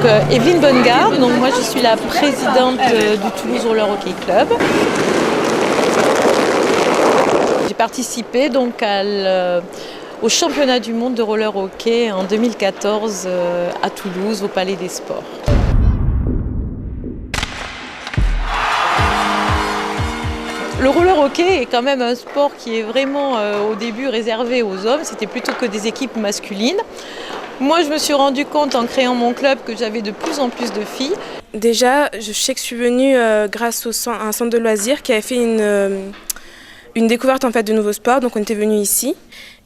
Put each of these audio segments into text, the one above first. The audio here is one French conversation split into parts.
Evelyne Bonnegarde, donc moi je suis la présidente du Toulouse Roller Hockey Club. J'ai participé donc au championnat du monde de roller hockey en 2014 à Toulouse, au Palais des Sports. Le roller hockey est quand même un sport qui est vraiment au début réservé aux hommes, c'était plutôt que des équipes masculines. Moi je me suis rendu compte en créant mon club que j'avais de plus en plus de filles. Déjà, je sais que je suis venue grâce à un centre de loisirs qui avait fait une découverte en fait, de nouveaux sports. Donc on était venus ici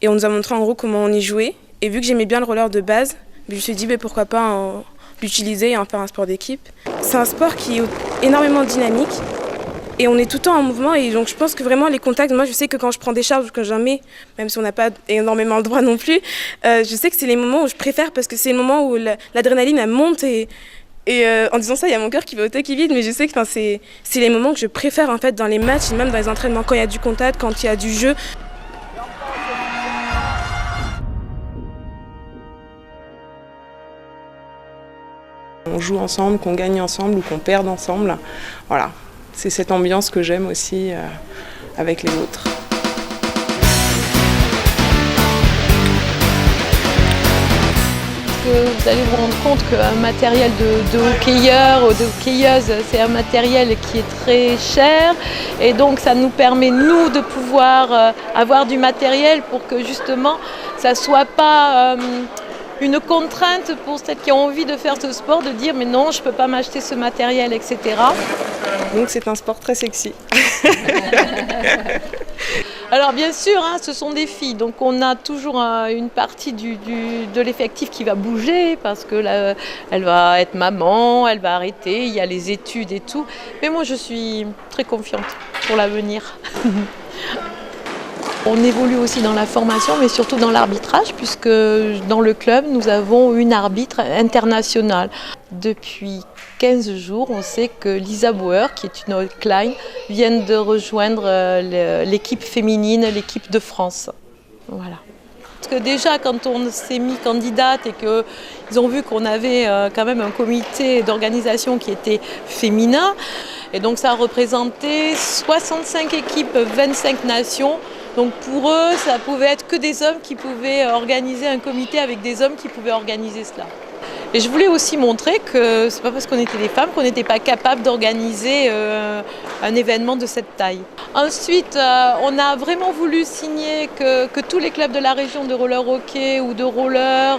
et on nous a montré en gros comment on y jouait. Et vu que j'aimais bien le roller de base, je me suis dit pourquoi pas l'utiliser et en faire un sport d'équipe. C'est un sport qui est énormément dynamique. Et on est tout le temps en mouvement et donc je pense que vraiment les contacts, moi je sais que quand je prends des charges ou que j'en mets, même si on n'a pas énormément le droit non plus, je sais que c'est les moments où je préfère parce que c'est le moment où l'adrénaline elle monte et en disant ça il y a mon cœur qui va au taquet vide, mais je sais que c'est les moments que je préfère en fait dans les matchs et même dans les entraînements quand il y a du contact, quand il y a du jeu. On joue ensemble, qu'on gagne ensemble ou qu'on perde ensemble, voilà. C'est cette ambiance que j'aime aussi avec les autres. Vous allez vous rendre compte qu'un matériel de hockeyeur ou de hockeyeuse, c'est un matériel qui est très cher et donc ça nous permet nous de pouvoir avoir du matériel pour que justement ça ne soit pas une contrainte pour celles qui ont envie de faire ce sport, de dire mais non, je ne peux pas m'acheter ce matériel, etc. Donc c'est un sport très sexy. Alors bien sûr, hein, ce sont des filles, donc on a toujours une partie de l'effectif qui va bouger parce que là, elle va être maman, elle va arrêter, il y a les études et tout. Mais moi je suis très confiante pour l'avenir. On évolue aussi dans la formation, mais surtout dans l'arbitrage, puisque dans le club, nous avons une arbitre internationale. Depuis 15 jours, on sait que Lisa Bauer, qui est une outline, vient de rejoindre l'équipe féminine, l'équipe de France. Voilà. Parce que déjà, quand on s'est mis candidate et qu'ils ont vu qu'on avait quand même un comité d'organisation qui était féminin, et donc ça a représenté 65 équipes, 25 nations. Donc pour eux, ça pouvait être que des hommes qui pouvaient organiser un comité avec des hommes qui pouvaient organiser cela. Et je voulais aussi montrer que c'est pas parce qu'on était des femmes qu'on n'était pas capable d'organiser un événement de cette taille. Ensuite, on a vraiment voulu signer que tous les clubs de la région de roller hockey ou de roller,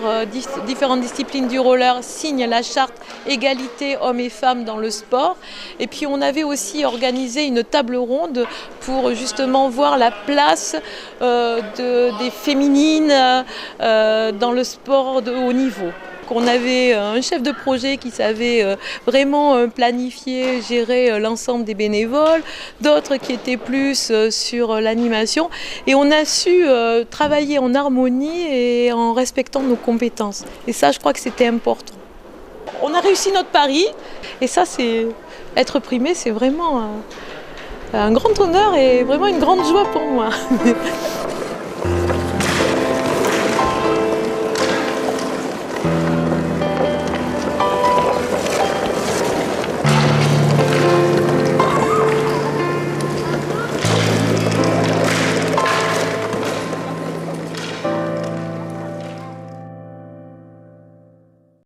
différentes disciplines du roller, signent la charte égalité hommes et femmes dans le sport. Et puis on avait aussi organisé une table ronde pour justement voir la place des féminines dans le sport de haut niveau. On avait un chef de projet qui savait vraiment planifier, gérer l'ensemble des bénévoles, d'autres qui étaient plus sur l'animation. Et on a su travailler en harmonie et en respectant nos compétences. Et ça, je crois que c'était important. On a réussi notre pari et ça, c'est être primé, c'est vraiment un grand honneur et vraiment une grande joie pour moi.